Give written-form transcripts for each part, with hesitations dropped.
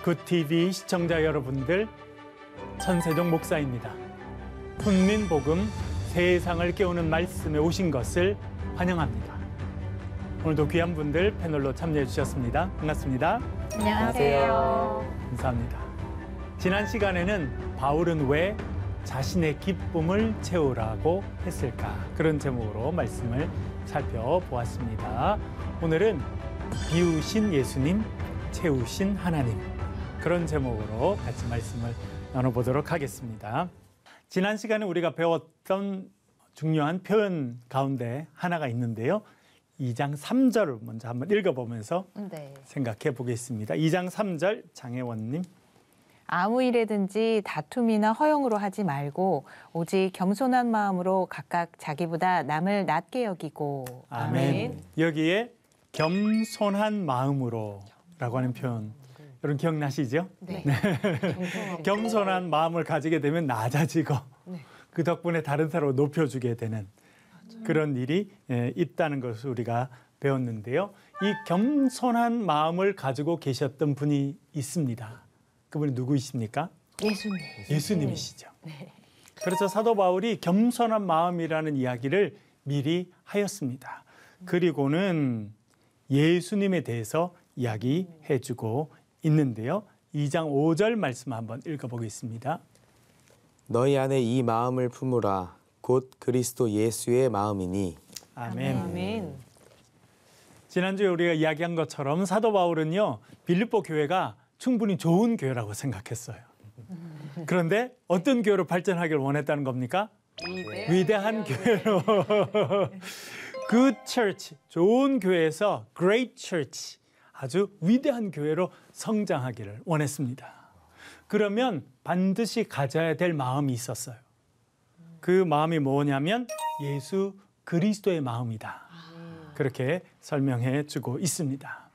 굿TV 시청자 여러분들, 천세종 목사입니다. 훈민복음 세상을 깨우는 말씀에 오신 것을 환영합니다. 오늘도 귀한 분들 패널로 참여해 주셨습니다. 반갑습니다. 안녕하세요. 감사합니다. 지난 시간에는 바울은 왜 자신의 기쁨을 채우라고 했을까? 그런 제목으로 말씀을 살펴보았습니다. 오늘은 비우신 예수님, 채우신 하나님, 그런 제목으로 같이 말씀을 나눠보도록 하겠습니다. 지난 시간에 우리가 배웠던 중요한 표현 가운데 하나가 있는데요. 2장 3절을 먼저 한번 읽어보면서 생각해 보겠습니다. 2장 3절 장혜원님. 아무 일에든지 다툼이나 허용으로 하지 말고 오직 겸손한 마음으로 각각 자기보다 남을 낮게 여기고. 아멘. 여기에 겸손한 마음으로 라고 하는 표현, 여러분 기억나시죠? 네. 겸손한 마음을 가지게 되면 낮아지고 그 덕분에 다른 사람을 높여주게 되는 그런 일이 있다는 것을 우리가 배웠는데요. 이 겸손한 마음을 가지고 계셨던 분이 있습니다. 그분이 누구이십니까? 예수님이시죠. 네. 그래서 사도 바울이 겸손한 마음이라는 이야기를 미리 하였습니다. 그리고는 예수님에 대해서 이야기해주고 있는데요. 2장 5절 말씀 한번 읽어보겠습니다. 너희 안에 이 마음을 품으라. 곧 그리스도 예수의 마음이니. 아멘. 아멘. 지난주에 우리가 이야기한 것처럼 사도 바울은요, 빌립보 교회가 충분히 좋은 교회라고 생각했어요. 그런데 어떤 교회로 발전하기를 원했다는 겁니까? 위대한 교회로. Good church, 좋은 교회에서 great church, 아주 위대한 교회로 성장하기를 원했습니다. 그러면 반드시 가져야 될 마음이 있었어요. 그 마음이 뭐냐면 예수 그리스도의 마음이다. 그렇게 설명해 주고 있습니다.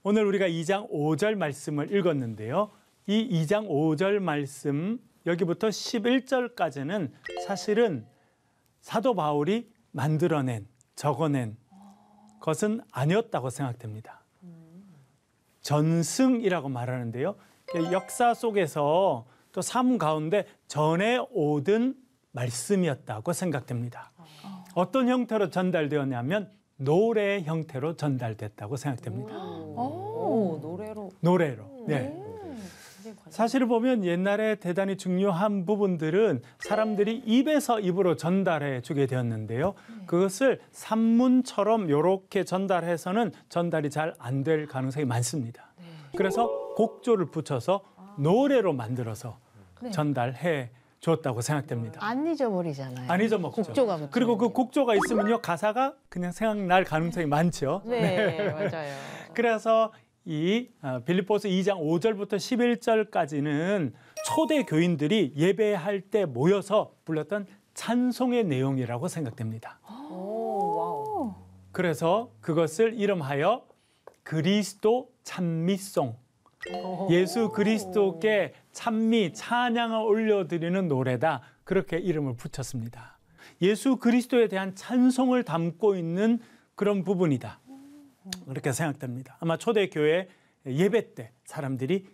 오늘 우리가 2장 5절 말씀을 읽었는데요. 이 2장 5절 말씀, 여기부터 11절까지는 사실은 사도 바울이 만들어낸, 적어낸 것은 아니었다고 생각됩니다. 전승이라고 말하는데요. 역사 속에서 또 삶 가운데 전해 오던 말씀이었다고 생각됩니다. 어떤 형태로 전달되었냐면 노래 형태로 전달됐다고 생각됩니다. 노래로. 네. 사실을 보면 옛날에 대단히 중요한 부분들은 사람들이 입에서 입으로 전달해 주게 되었는데요. 그것을 산문처럼 이렇게 전달해서는 전달이 잘 안 될 가능성이 많습니다. 그래서 곡조를 붙여서 노래로 만들어서 전달해 줬다고 생각됩니다. 안 잊어버리잖아요. 안 잊어먹죠. 곡조가 붙죠. 그리고 그 곡조가 있으면요, 가사가 그냥 생각날 가능성이 많죠. 네, 맞아요. 그래서 이 빌립보서 2장 5절부터 11절까지는 초대 교인들이 예배할 때 모여서 불렀던 찬송의 내용이라고 생각됩니다. 그래서 그것을 이름하여 그리스도 찬미송, 예수 그리스도께 찬미, 찬양을 올려드리는 노래다, 그렇게 이름을 붙였습니다. 예수 그리스도에 대한 찬송을 담고 있는 그런 부분이다, 그렇게 생각됩니다. 아마 초대교회 예배 때 사람들이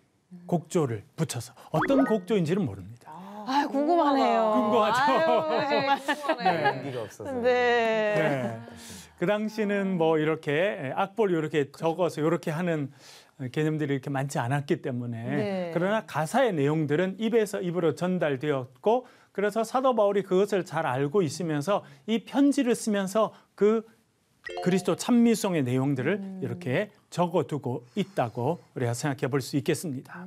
곡조를 붙여서, 어떤 곡조인지는 모릅니다. 아, 궁금하네요. 궁금하죠? 용기가 없어서. 네. 그 당시는 뭐 이렇게 악보를 이렇게 적어서 이렇게 하는 개념들이 이렇게 많지 않았기 때문에, 그러나 가사의 내용들은 입에서 입으로 전달되었고, 그래서 사도 바울이 그것을 잘 알고 있으면서 이 편지를 쓰면서 그 그리스도 찬미송의 내용들을 이렇게 적어두고 있다고 우리가 생각해 볼 수 있겠습니다.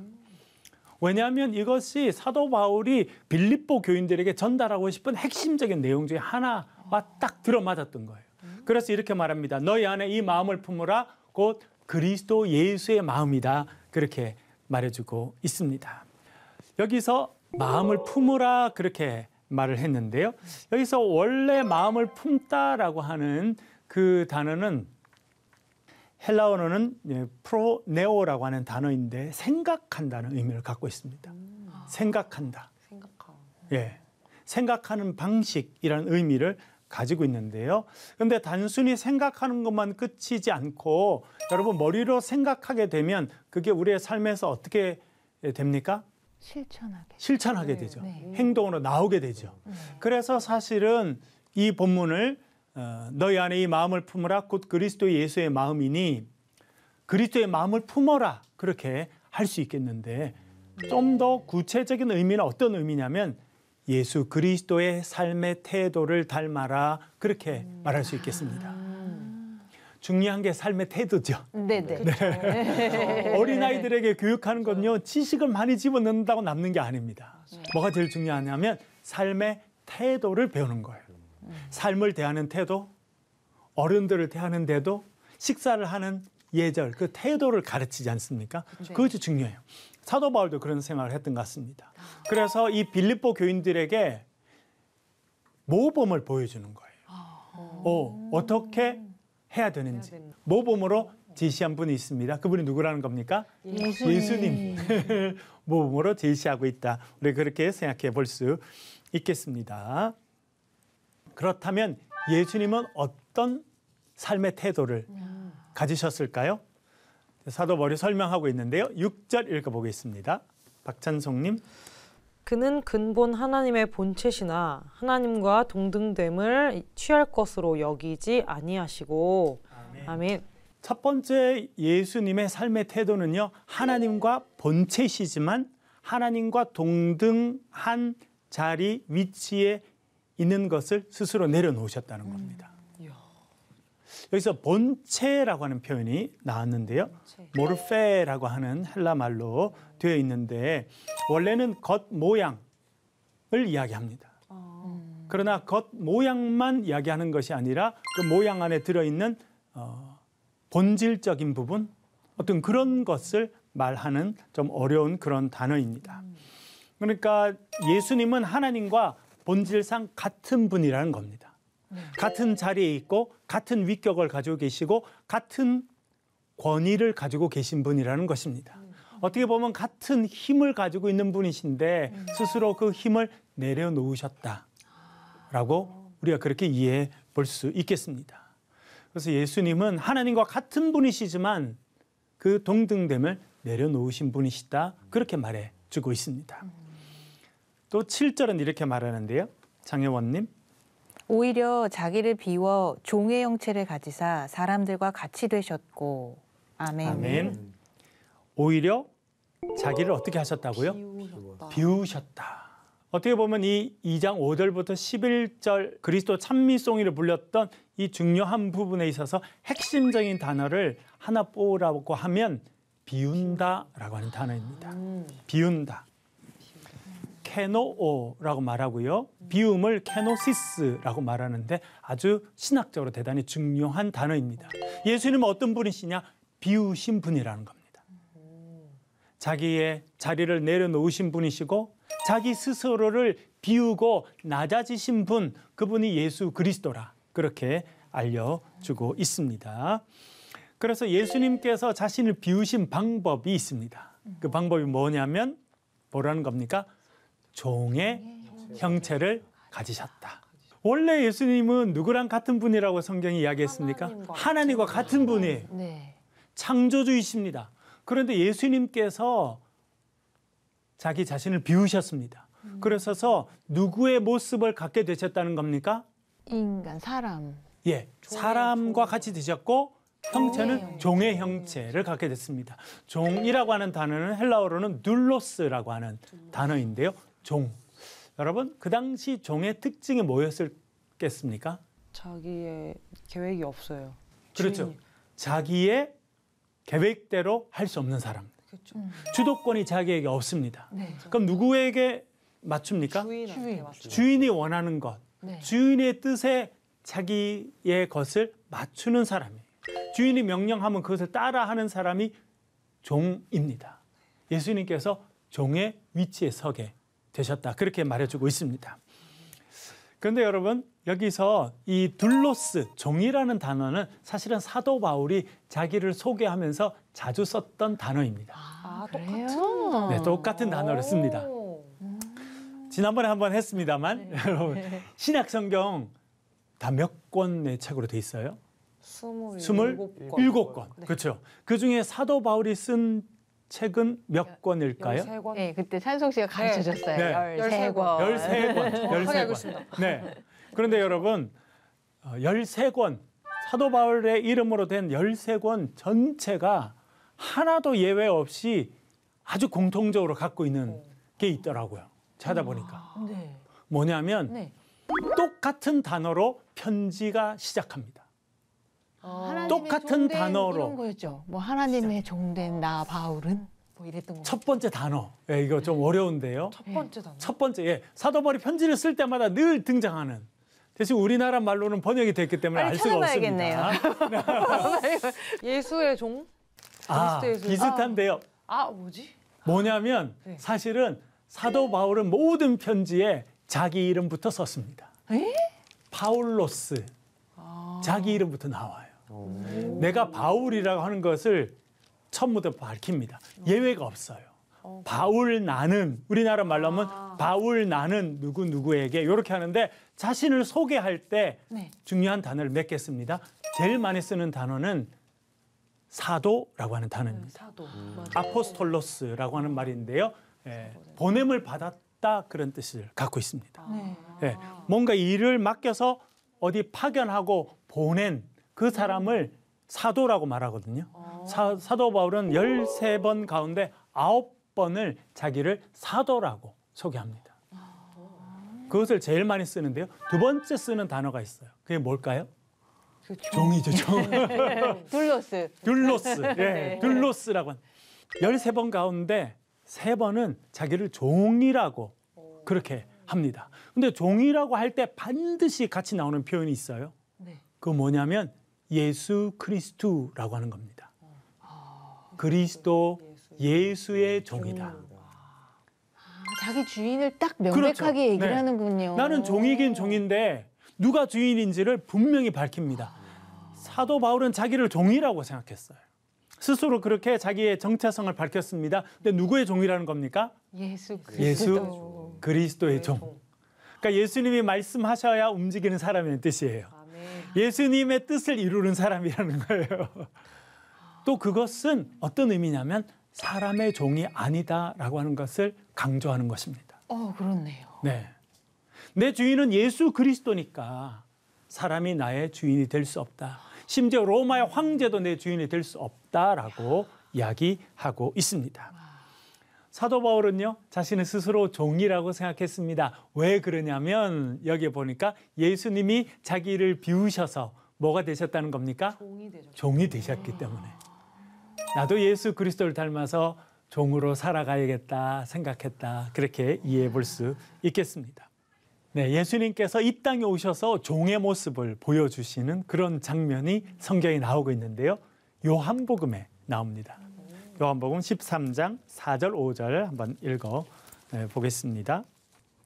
왜냐하면 이것이 사도 바울이 빌립보 교인들에게 전달하고 싶은 핵심적인 내용 중에 하나와 딱 들어맞았던 거예요. 그래서 이렇게 말합니다. 너희 안에 이 마음을 품으라. 곧 그리스도 예수의 마음이다. 그렇게 말해주고 있습니다. 여기서 마음을 품으라 그렇게 말을 했는데요. 여기서 원래 마음을 품다라고 하는 그 단어는 헬라어로는 프로네오라고 하는 단어인데 생각한다는 의미를 갖고 있습니다. 생각한다. 예, 생각하는 방식이라는 의미를 가지고 있는데요. 그런데 단순히 생각하는 것만 끝이지 않고 여러분 머리로 생각하게 되면 그게 우리의 삶에서 어떻게 됩니까? 실천하게 되죠. 네. 행동으로 나오게 되죠. 그래서 사실은 이 본문을 너희 안에 이 마음을 품으라 곧 그리스도 예수의 마음이니 그리스도의 마음을 품어라 그렇게 할 수 있겠는데 좀 더 구체적인 의미는 어떤 의미냐면 예수 그리스도의 삶의 태도를 닮아라 그렇게 말할 수 있겠습니다. 중요한 게 삶의 태도죠. 네네. 어린아이들에게 교육하는 건요 지식을 많이 집어넣는다고 남는 게 아닙니다. 뭐가 제일 중요하냐면 삶의 태도를 배우는 거예요. 삶을 대하는 태도, 어른들을 대하는 태도, 식사를 하는 예절, 그 태도를 가르치지 않습니까? 그것이 중요해요. 사도 바울도 그런 생각을 했던 것 같습니다. 그래서 이 빌립보 교인들에게 모범을 보여주는 거예요. 어떻게 해야 되는지. 모범으로 제시한 분이 있습니다. 그분이 누구라는 겁니까? 예수님. 모범으로 제시하고 있다. 우리 그렇게 생각해 볼 수 있겠습니다. 그렇다면 예수님은 어떤 삶의 태도를 가지셨을까요? 사도 바울이 설명하고 있는데요. 6절 읽어보겠습니다. 박찬송님. 그는 근본 하나님의 본체시나 하나님과 동등됨을 취할 것으로 여기지 아니하시고 아멘. 첫 번째 예수님의 삶의 태도는요. 하나님과 본체시지만 하나님과 동등한 자리 위치에 있는 것을 스스로 내려놓으셨다는 겁니다. 여기서 본체라고 하는 표현이 나왔는데요. 모르페라고 하는 헬라 말로 되어 있는데 원래는 겉 모양을 이야기합니다. 그러나 겉 모양만 이야기하는 것이 아니라 그 모양 안에 들어있는 본질적인 부분, 어떤 그런 것을 말하는 좀 어려운 그런 단어입니다. 그러니까 예수님은 하나님과 본질상 같은 분이라는 겁니다. 같은 자리에 있고 같은 위격을 가지고 계시고 같은 권위를 가지고 계신 분이라는 것입니다. 어떻게 보면 같은 힘을 가지고 있는 분이신데 스스로 그 힘을 내려놓으셨다라고 우리가 그렇게 이해해 볼 수 있겠습니다. 그래서 예수님은 하나님과 같은 분이시지만 그 동등됨을 내려놓으신 분이시다 그렇게 말해주고 있습니다. 또 7절은 이렇게 말하는데요. 장혜원님. 오히려 자기를 비워 종의 형체를 가지사 사람들과 같이 되셨고 아멘. 아멘. 오히려 자기를 어떻게 하셨다고요? 비우셨다. 어떻게 보면 이 2장 5절부터 11절 그리스도 찬미송이를 불렸던 이 중요한 부분에 있어서 핵심적인 단어를 하나 뽑으라고 하면 비운다라고 하는 단어입니다. 비운다. 케노오라고 말하고요. 비움을 케노시스라고 말하는데 아주 신학적으로 대단히 중요한 단어입니다. 예수님은 어떤 분이시냐? 비우신 분이라는 겁니다. 자기의 자리를 내려놓으신 분이시고 자기 스스로를 비우고 낮아지신 분, 그분이 예수 그리스도라 그렇게 알려주고 있습니다. 그래서 예수님께서 자신을 비우신 방법이 있습니다. 그 방법이 뭐냐면 뭐라는 겁니까? 종의 형체를 가지셨다. 원래 예수님은 누구랑 같은 분이라고 성경이 이야기했습니까? 하나님과 같은 분이에요. 창조주이십니다. 그런데 예수님께서 자기 자신을 비우셨습니다. 그래서 누구의 모습을 갖게 되셨다는 겁니까? 인간, 사람. 예, 사람과 같이 되셨고 형체는 종의 형체를 갖게 됐습니다. 종이라고 하는 단어는 헬라어로는 눌로스라고 하는 단어인데요. 종. 여러분, 그 당시 종의 특징이 뭐였겠습니까? 자기의 계획이 없어요. 그렇죠. 주인이. 자기의 계획대로 할 수 없는 사람. 그렇죠. 주도권이 자기에게 없습니다. 그럼 누구에게 맞춥니까? 주인한테 맞죠. 주인이 원하는 것, 주인의 뜻에 자기의 것을 맞추는 사람이에요. 주인이 명령하면 그것을 따라하는 사람이 종입니다. 예수님께서 종의 위치에 서게 되셨다. 그렇게 말해주고 있습니다. 그런데 여러분, 여기서 이 둘로스, 종이라는 단어는 사실은 사도 바울이 자기를 소개하면서 자주 썼던 단어입니다. 아, 그래요? 똑같은. 네, 똑같은 단어를 씁니다. 지난번에 한번 했습니다만 여러분, 신약 성경 다 몇 권의 책으로 돼 있어요? 27권. 네. 그렇죠. 그중에 사도 바울이 쓴 책은 몇 권일까요? 13권. 네, 그때 찬송 씨가 가르쳐 줬어요. 네. 13권. 13권. 정확하게 알고 13권. 있습니다. 네. 그런데 여러분 13권 사도 바울의 이름으로 된 13권 전체가 하나도 예외 없이 아주 공통적으로 갖고 있는 게 있더라고요. 찾아보니까. 네. 뭐냐면 네. 똑같은 단어로 편지가 시작합니다. 하나님의 똑같은 종된 단어로. 이런 거였죠. 뭐 하나님의 종된 나 바울은 뭐 이랬던 거. 첫 번째 단어. 예, 이거 좀 어려운데요. 첫 번째 단어. 첫 번째, 예, 사도 바울이 편지를 쓸 때마다 늘 등장하는. 대신 우리나라 말로는 번역이 됐기 때문에 빨리 알 수가 찾아봐야겠네요. 없습니다. 예수의 종? 아, 그리스도의 종. 비슷한데요. 뭐지? 뭐냐면 네. 사실은 사도 바울은 모든 편지에 자기 이름부터 썼습니다. 에? 파울로스. 자기 이름부터 나와요. 내가 바울이라고 하는 것을 처음부터 밝힙니다. 예외가 없어요. 바울 나는 우리나라 말로 하면 바울 나는 누구누구에게 이렇게 하는데 자신을 소개할 때 네. 중요한 단어를 몇 개 씁니다. 제일 많이 쓰는 단어는 사도라고 하는 단어입니다. 사도. 아포스톨로스라고 하는 말인데요. 예, 보냄을 받았다 그런 뜻을 갖고 있습니다. 네. 예, 뭔가 일을 맡겨서 어디 파견하고 보낸 그 사람을 사도라고 말하거든요. 사도 바울은 13번 가운데 9번을 자기를 사도라고 소개합니다. 그것을 제일 많이 쓰는데요. 두 번째 쓰는 단어가 있어요. 그게 뭘까요? 종이죠, 종. 둘로스. 둘로스. 예, 둘로스라고. 13번 가운데 3번은 자기를 종이라고 그렇게 합니다. 근데 종이라고 할 때 반드시 같이 나오는 표현이 있어요. 네. 그 뭐냐면 예수 그리스도라고 하는 겁니다. 그리스도 예수의 종이다. 자기 주인을 딱 명백하게 그렇죠. 얘기를 네. 하는군요. 나는 종이긴 종인데 누가 주인인지를 분명히 밝힙니다. 사도 바울은 자기를 종이라고 생각했어요. 스스로 그렇게 자기의 정체성을 밝혔습니다. 근데 누구의 종이라는 겁니까? 예수 예수 그리스도의 종. 그러니까 예수님이 말씀하셔야 움직이는 사람이라는 뜻이에요. 예수님의 뜻을 이루는 사람이라는 거예요. 또 그것은 어떤 의미냐면 사람의 종이 아니다라고 하는 것을 강조하는 것입니다. 그렇네요. 네. 내 주인은 예수 그리스도니까 사람이 나의 주인이 될 수 없다. 심지어 로마의 황제도 내 주인이 될 수 없다라고 이야기하고 있습니다. 사도 바울은요, 자신을 스스로 종이라고 생각했습니다. 왜 그러냐면 여기에 보니까 예수님이 자기를 비우셔서 뭐가 되셨다는 겁니까? 종이 되셨기 때문에. 나도 예수 그리스도를 닮아서 종으로 살아가야겠다 생각했다. 그렇게 이해해 볼 수 있겠습니다. 네, 예수님께서 이 땅에 오셔서 종의 모습을 보여주시는 그런 장면이 성경에 나오고 있는데요. 요한복음에 나옵니다. 요한복음 13장 4절 5절 한번 읽어 보겠습니다.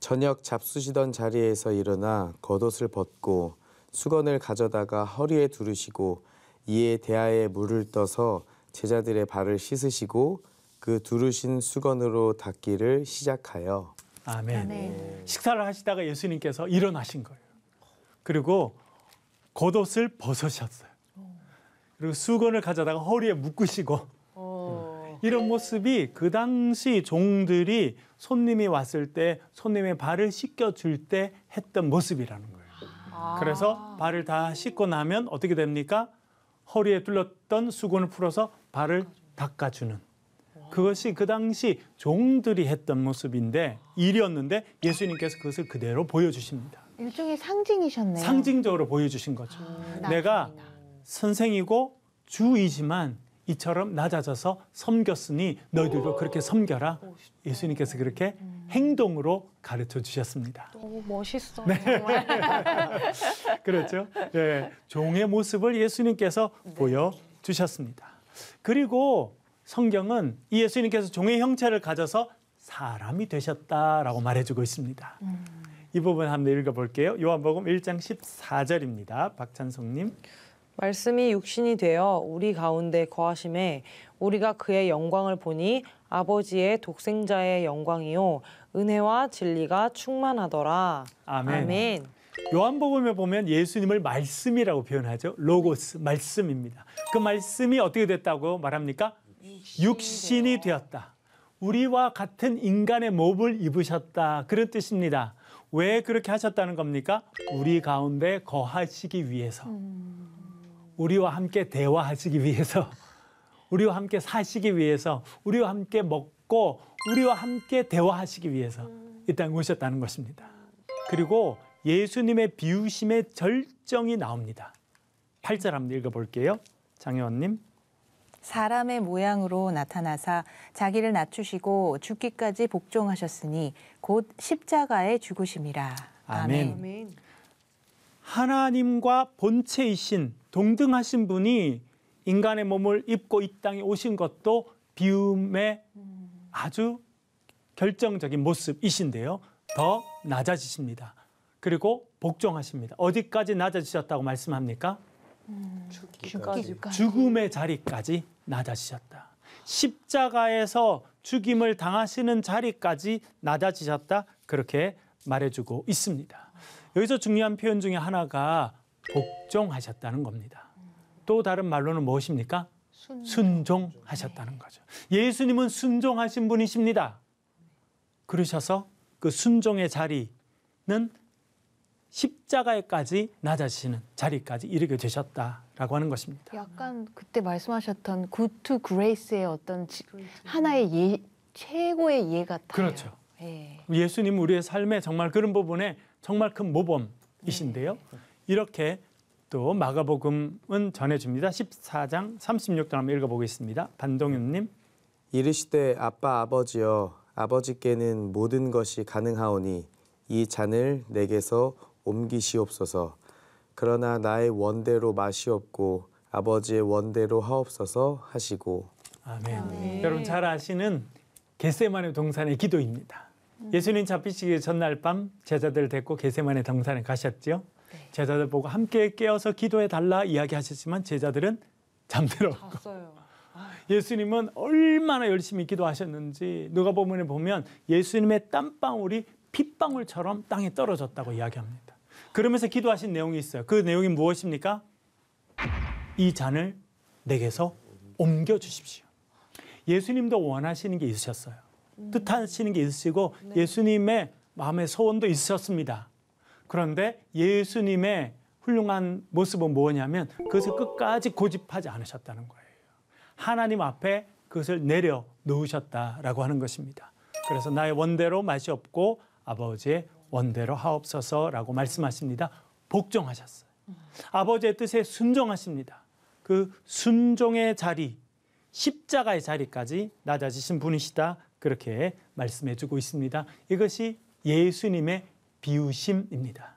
저녁 잡수시던 자리에서 일어나 겉옷을 벗고 수건을 가져다가 허리에 두르시고 이에 대야에 물을 떠서 제자들의 발을 씻으시고 그 두르신 수건으로 닦기를 시작하여. 아멘. 식사를 하시다가 예수님께서 일어나신 거예요. 그리고 겉옷을 벗으셨어요. 그리고 수건을 가져다가 허리에 묶으시고 이런 모습이 그 당시 종들이 손님이 왔을 때 손님의 발을 씻겨줄 때 했던 모습이라는 거예요. 그래서 발을 다 씻고 나면 어떻게 됩니까? 허리에 둘렀던 수건을 풀어서 발을 닦아주는. 그것이 그 당시 종들이 했던 모습인데 일이었는데 예수님께서 그것을 그대로 보여주십니다. 일종의 상징이셨네요. 상징적으로 보여주신 거죠. 내가 선생이고 주이지만 이처럼 낮아져서 섬겼으니 너희들도 그렇게 섬겨라. 예수님께서 그렇게 행동으로 가르쳐 주셨습니다. 너무 멋있어. 그렇죠. 예, 종의 모습을 예수님께서 보여주셨습니다. 그리고 성경은 이 예수님께서 종의 형체를 가져서 사람이 되셨다라고 말해주고 있습니다. 이 부분 한번 읽어볼게요. 요한복음 1장 14절입니다. 박찬성님. 말씀이 육신이 되어 우리 가운데 거하심에 우리가 그의 영광을 보니 아버지의 독생자의 영광이요 은혜와 진리가 충만하더라. 아멘. 아멘. 요한복음에 보면 예수님을 말씀이라고 표현하죠. 로고스, 말씀입니다. 그 말씀이 어떻게 됐다고 말합니까? 육신이 되었다. 우리와 같은 인간의 몸을 입으셨다. 그런 뜻입니다. 왜 그렇게 하셨다는 겁니까? 우리 가운데 거하시기 위해서. 우리와 함께 대화하시기 위해서. 우리와 함께 사시기 위해서. 우리와 함께 먹고 우리와 함께 대화하시기 위해서 이 땅에 오셨다는 것입니다. 그리고 예수님의 비우심의 절정이 나옵니다. 8절 한번 읽어볼게요. 장혜원님. 사람의 모양으로 나타나사 자기를 낮추시고 죽기까지 복종하셨으니 곧 십자가에 죽으심이라. 아멘. 아멘. 하나님과 본체이신 동등하신 분이 인간의 몸을 입고 이 땅에 오신 것도 비움의 아주 결정적인 모습이신데요. 더 낮아지십니다. 그리고 복종하십니다. 어디까지 낮아지셨다고 말씀합니까? 죽기까지. 죽음의 자리까지 낮아지셨다. 십자가에서 죽임을 당하시는 자리까지 낮아지셨다. 그렇게 말해주고 있습니다. 여기서 중요한 표현 중에 하나가 복종하셨다는 겁니다. 또 다른 말로는 무엇입니까? 순종하셨다는 거죠. 예수님은 순종하신 분이십니다. 그러셔서 그 순종의 자리는 십자가에까지 낮아지시는 자리까지 이르게 되셨다라고 하는 것입니다. 약간 그때 말씀하셨던 good to grace의 어떤 하나의 최고의 예 같아요. 그렇죠. 예. 예수님은 우리의 삶에 정말 그런 부분에 정말 큰 모범이신데요. 이렇게 또 마가복음은 전해줍니다. 14장 36절 한번 읽어보겠습니다. 반동윤님. 이르시되 아빠 아버지여 아버지께는 모든 것이 가능하오니 이 잔을 내게서 옮기시옵소서. 그러나 나의 원대로 마시옵고 아버지의 원대로 하옵소서 하시고. 아멘. 여러분 잘 아시는 겟세마네 동산의 기도입니다. 예수님 잡히시기 전날 밤 제자들 데리고 겟세마네 동산에 가셨죠. 제자들 보고 함께 깨어서 기도해 달라 이야기하셨지만 제자들은 잠들었고 봤어요. 예수님은 얼마나 열심히 기도하셨는지 누가복음에 보면 예수님의 땀방울이 핏방울처럼 땅에 떨어졌다고 이야기합니다. 그러면서 기도하신 내용이 있어요. 그 내용이 무엇입니까? 이 잔을 내게서 옮겨주십시오. 예수님도 원하시는 게 있으셨어요. 뜻하시는 게 있으시고 예수님의 마음의 소원도 있으셨습니다. 그런데 예수님의 훌륭한 모습은 뭐냐면 그것을 끝까지 고집하지 않으셨다는 거예요. 하나님 앞에 그것을 내려놓으셨다라고 하는 것입니다. 그래서 나의 원대로 마시옵고 아버지의 원대로 하옵소서라고 말씀하십니다. 복종하셨어요. 아버지의 뜻에 순종하십니다. 그 순종의 자리, 십자가의 자리까지 낮아지신 분이시다. 그렇게 말씀해주고 있습니다. 이것이 예수님의 비우심입니다.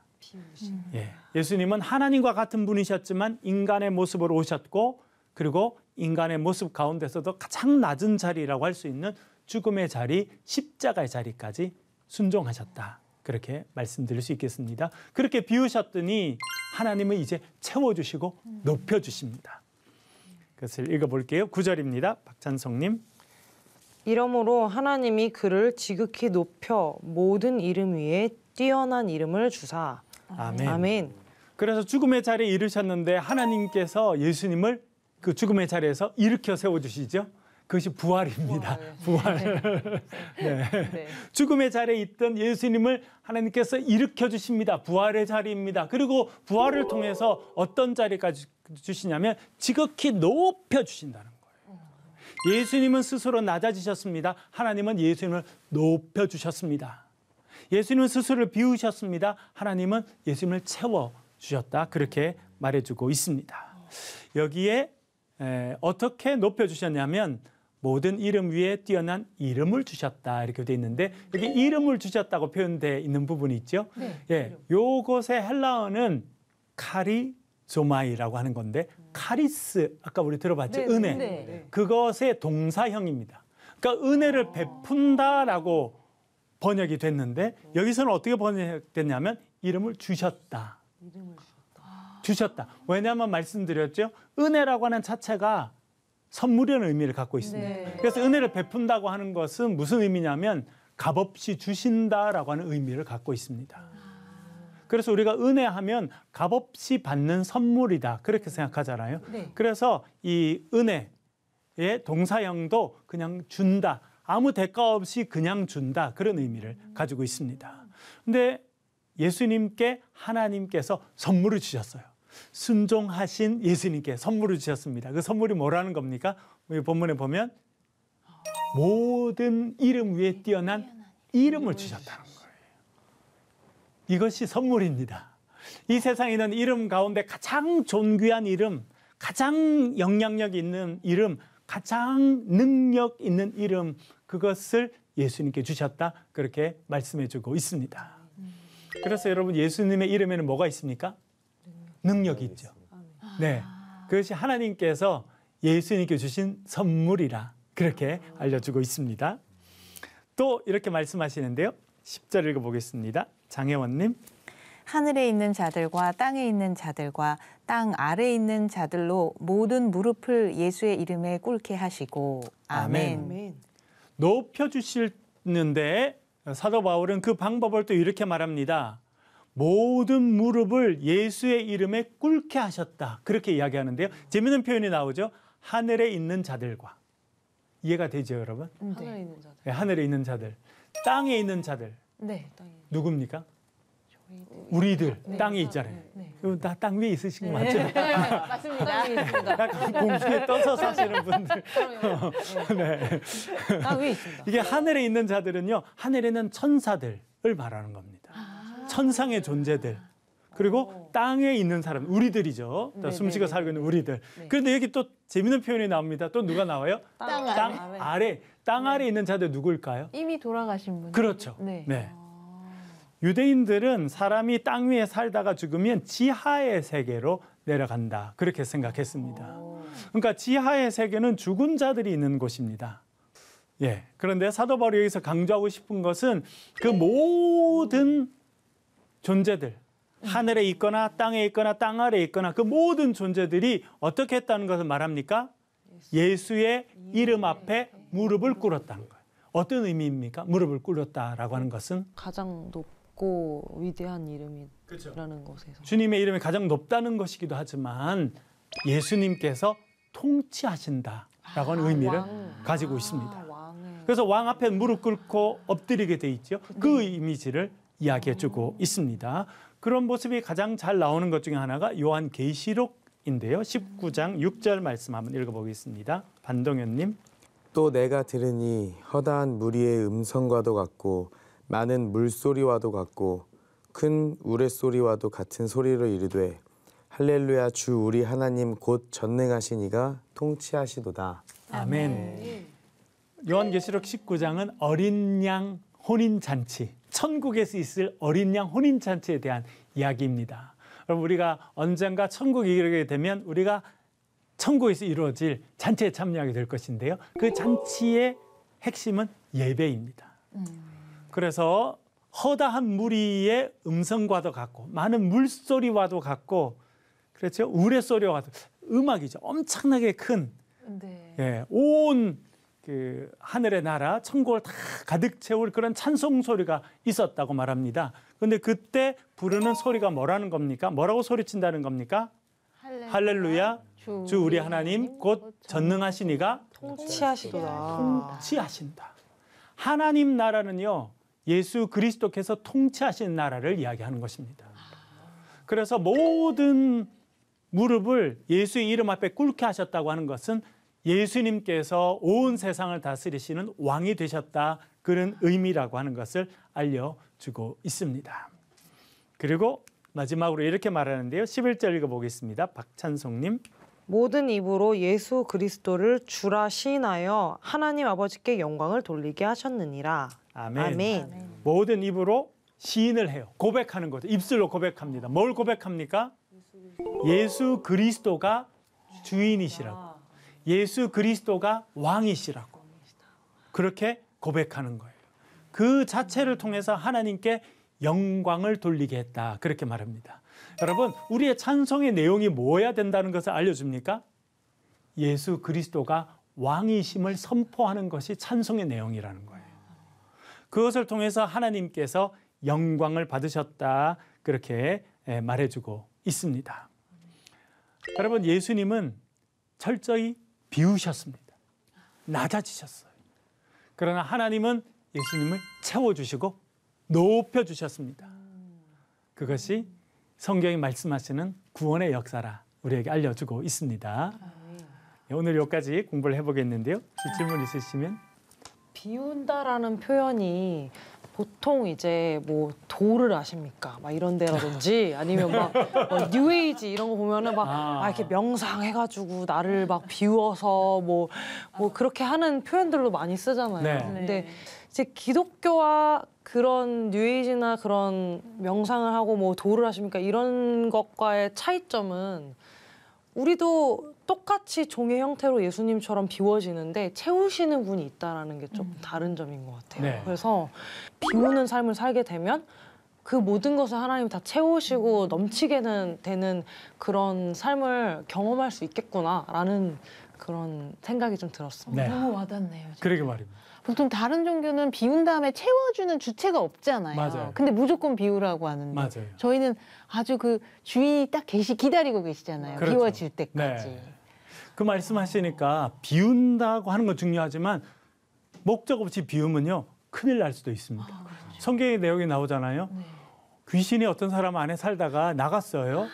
예, 예수님은 하나님과 같은 분이셨지만 인간의 모습으로 오셨고 그리고 인간의 모습 가운데서도 가장 낮은 자리라고 할 수 있는 죽음의 자리, 십자가의 자리까지 순종하셨다. 그렇게 말씀드릴 수 있겠습니다. 그렇게 비우셨더니 하나님은 이제 채워주시고 높여주십니다. 그것을 읽어볼게요. 9절입니다. 박찬성님. 이러므로 하나님이 그를 지극히 높여 모든 이름 위에 뛰어난 이름을 주사. 아멘. 아멘. 그래서 죽음의 자리에 이르셨는데 하나님께서 예수님을 그 죽음의 자리에서 일으켜 세워주시죠. 그것이 부활입니다. 부활. 네. 네. 죽음의 자리에 있던 예수님을 하나님께서 일으켜 주십니다. 부활의 자리입니다. 그리고 부활을 통해서 어떤 자리까지 주시냐면 지극히 높여 주신다는 거예요. 예수님은 스스로 낮아지셨습니다. 하나님은 예수님을 높여 주셨습니다. 예수님은 스스로를 비우셨습니다. 하나님은 예수님을 채워 주셨다. 그렇게 말해주고 있습니다. 여기에 어떻게 높여주셨냐면 모든 이름 위에 뛰어난 이름을 주셨다 이렇게 돼 있는데 여기 이름을 주셨다고 표현되어 있는 부분이 있죠. 네. 예, 요것의 헬라어는 카리조마이라고 하는 건데 카리스 아까 우리 들어봤죠. 네, 은혜. 네. 그것의 동사형입니다. 그러니까 은혜를 베푼다라고 번역이 됐는데 여기서는 어떻게 번역됐냐면 이름을 주셨다. 주셨다. 왜냐하면 말씀드렸죠. 은혜라고 하는 자체가 선물이라는 의미를 갖고 있습니다. 네. 그래서 은혜를 베푼다고 하는 것은 무슨 의미냐면 값없이 주신다라고 하는 의미를 갖고 있습니다. 그래서 우리가 은혜하면 값없이 받는 선물이다. 그렇게 생각하잖아요. 네. 그래서 이 은혜의 동사형도 그냥 준다. 아무 대가 없이 그냥 준다. 그런 의미를 가지고 있습니다. 근데 예수님께 하나님께서 선물을 주셨어요. 순종하신 예수님께 선물을 주셨습니다. 그 선물이 뭐라는 겁니까? 우리 본문에 보면 모든 이름 위에 뛰어난 이름을 주셨다는 거예요. 이것이 선물입니다. 이 세상에 있는 이름 가운데 가장 존귀한 이름, 가장 영향력 있는 이름, 가장 능력 있는 이름, 그것을 예수님께 주셨다. 그렇게 말씀해 주고 있습니다. 그래서 여러분, 예수님의 이름에는 뭐가 있습니까? 능력이 있죠. 네, 그것이 하나님께서 예수님께 주신 선물이라 그렇게 알려주고 있습니다. 또 이렇게 말씀하시는데요. 10절 읽어보겠습니다. 장혜원님. 하늘에 있는 자들과 땅에 있는 자들과 땅 아래에 있는 자들로 모든 무릎을 예수의 이름에 꿇게 하시고 아멘. 아멘. 높여주시는데 사도 바울은 그 방법을 또 이렇게 말합니다. 모든 무릎을 예수의 이름에 꿇게 하셨다. 그렇게 이야기하는데요. 재미있는 표현이 나오죠. 하늘에 있는 자들과. 이해가 되죠, 여러분? 하늘에 있는 자들. 네, 하늘에 있는 자들. 땅에 있는 자들. 네. 누굽니까? 우리들. 땅에 있잖아요. 다 땅 위에 있으신 거 맞죠? 맞습니다. 약간 공중에 떠서 사시는 분들. 네. 땅 위에 있습니다. 이게 하늘에 있는 자들은요, 하늘에 있는 천사들을 말하는 겁니다. 천상의 존재들. 그리고 땅에 있는 사람, 우리들이죠. 숨쉬고 살고 있는 우리들. 그런데 여기 또 재밌는 표현이 나옵니다. 또 누가 나와요? 땅 아래. 땅 아래 있는 자들 누구일까요? 이미 돌아가신 분. 그렇죠. 네. 네. 유대인들은 사람이 땅 위에 살다가 죽으면 지하의 세계로 내려간다. 그렇게 생각했습니다. 그러니까 지하의 세계는 죽은 자들이 있는 곳입니다. 예. 그런데 사도 바울이 여기서 강조하고 싶은 것은 그 모든 존재들, 하늘에 있거나 땅에 있거나 땅 아래에 있거나 그 모든 존재들이 어떻게 했다는 것을 말합니까? 예수의 이름 앞에 무릎을 꿇었다는 거예요. 어떤 의미입니까? 무릎을 꿇었다라고 하는 것은 가장 높고 위대한 이름이라는 것에서. 주님의 이름이 가장 높다는 것이기도 하지만 예수님께서 통치하신다라고 하는 의미를 가지고 있습니다. 그래서 왕 앞에 무릎 꿇고 엎드리게 돼 있죠. 그 이미지를 이야기해주고 있습니다. 그런 모습이 가장 잘 나오는 것 중에 하나가 요한계시록인데요. 19장 6절 말씀 한번 읽어보겠습니다. 반동현님. 또 내가 들으니 허다한 무리의 음성과도 같고 많은 물소리와도 같고 큰 우레소리와도 같은 소리로 이르되 할렐루야 주 우리 하나님 곧 전능하신 이가 통치하시도다. 아멘. 요한계시록 19장은 어린 양 혼인잔치, 천국에서 있을 어린 양 혼인잔치에 대한 이야기입니다. 여러분, 우리가 언젠가 천국에 이르게 되면 우리가 천국에서 이루어질 잔치에 참여하게 될 것인데요. 그 잔치의 핵심은 예배입니다. 그래서 허다한 무리의 음성과도 같고 많은 물소리와도 같고 그렇죠? 우레소리와 같은 음악이죠. 엄청나게 큰 온 그 하늘의 나라 천국을 다 가득 채울 그런 찬송 소리가 있었다고 말합니다. 그런데 그때 부르는 소리가 뭐라는 겁니까? 뭐라고 소리친다는 겁니까? 할렐루야 주 우리 하나님 곧 전능하신 이가 통치하시도다. 통치하신다. 하나님 나라는요, 예수 그리스도께서 통치하신 나라를 이야기하는 것입니다. 그래서 모든 무릎을 예수의 이름 앞에 꿇게 하셨다고 하는 것은 예수님께서 온 세상을 다스리시는 왕이 되셨다, 그런 의미라고 하는 것을 알려주고 있습니다. 그리고 마지막으로 이렇게 말하는데요. 11절 읽어보겠습니다. 박찬송님. 모든 입으로 예수 그리스도를 주라 시인하여 하나님 아버지께 영광을 돌리게 하셨느니라. 아멘. 아멘. 모든 입으로 시인을 해요. 고백하는 거죠. 입술로 고백합니다. 뭘 고백합니까? 예수 그리스도가 주인이시라고. 예수 그리스도가 왕이시라고. 그렇게 고백하는 거예요. 그 자체를 통해서 하나님께 영광을 돌리게 했다. 그렇게 말합니다. 여러분, 우리의 찬송의 내용이 뭐여야 된다는 것을 알려줍니까? 예수 그리스도가 왕이심을 선포하는 것이 찬송의 내용이라는 거예요. 그것을 통해서 하나님께서 영광을 받으셨다. 그렇게 말해주고 있습니다. 여러분, 예수님은 철저히 비우셨습니다. 낮아지셨어요. 그러나 하나님은 예수님을 채워주시고 높여주셨습니다. 그것이 성경이 말씀하시는 구원의 역사라 우리에게 알려주고 있습니다. 오늘 여기까지 공부를 해보겠는데요. 혹시 질문 있으시면. 비운다라는 표현이 보통 이제 뭐 도를 아십니까? 막 이런 데라든지 아니면 막 뉴에이지 이런 거 보면은 막 이렇게 명상해가지고 나를 막 비워서 뭐 그렇게 하는 표현들도 많이 쓰잖아요. 네. 근데 이제 기독교와 그런 뉴에이지나 그런 명상을 하고 뭐 도를 하십니까? 이런 것과의 차이점은 우리도 똑같이 종의 형태로 예수님처럼 비워지는데 채우시는 분이 있다라는 게 좀 다른 점인 것 같아요. 네. 그래서 비우는 삶을 살게 되면 그 모든 것을 하나님 다 채우시고 넘치게 되는 그런 삶을 경험할 수 있겠구나라는 그런 생각이 좀 들었습니다. 네. 너무 와닿네요. 진짜. 그러게 말입니다. 보통 다른 종교는 비운 다음에 채워주는 주체가 없잖아요. 맞아요. 근데 무조건 비우라고 하는데 맞아요. 저희는 아주 그 주인이 딱 기다리고 계시잖아요. 그렇죠. 비워질 때까지. 네. 그 말씀하시니까 비운다고 하는 건 중요하지만 목적 없이 비우면요 큰일 날 수도 있습니다. 성경의 내용이 나오잖아요. 네. 귀신이 어떤 사람 안에 살다가 나갔어요.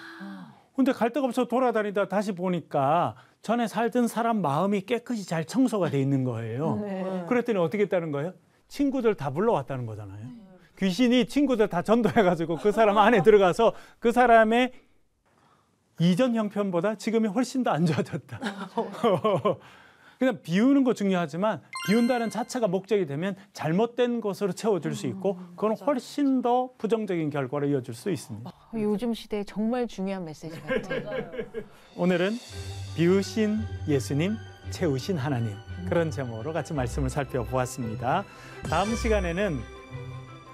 근데 갈 데가 없어 돌아다니다 다시 보니까 전에 살던 사람 마음이 깨끗이 잘 청소가 돼 있는 거예요. 네. 그랬더니 어떻게 했다는 거예요? 친구들 다 불러왔다는 거잖아요. 귀신이 친구들 다 전도해가지고 그 사람 안에 들어가서 그 사람의 이전 형편보다 지금이 훨씬 더 안 좋아졌다. 그냥 비우는 거 중요하지만 비운다는 자체가 목적이 되면 잘못된 것으로 채워줄 수 있고 그건 훨씬 더 부정적인 결과로 이어질 수 있습니다. 요즘 시대에 정말 중요한 메시지 같아요. 오늘은 비우신 예수님, 채우신 하나님 그런 제목으로 같이 말씀을 살펴보았습니다. 다음 시간에는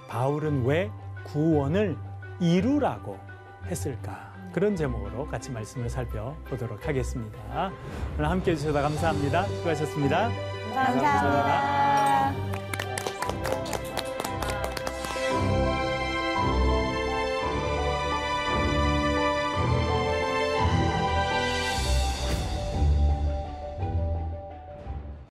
바울은 왜 구원을 이루라고 했을까? 그런 제목으로 같이 말씀을 살펴보도록 하겠습니다. 오늘 함께해 주셔서 감사합니다. 수고하셨습니다. 감사합니다.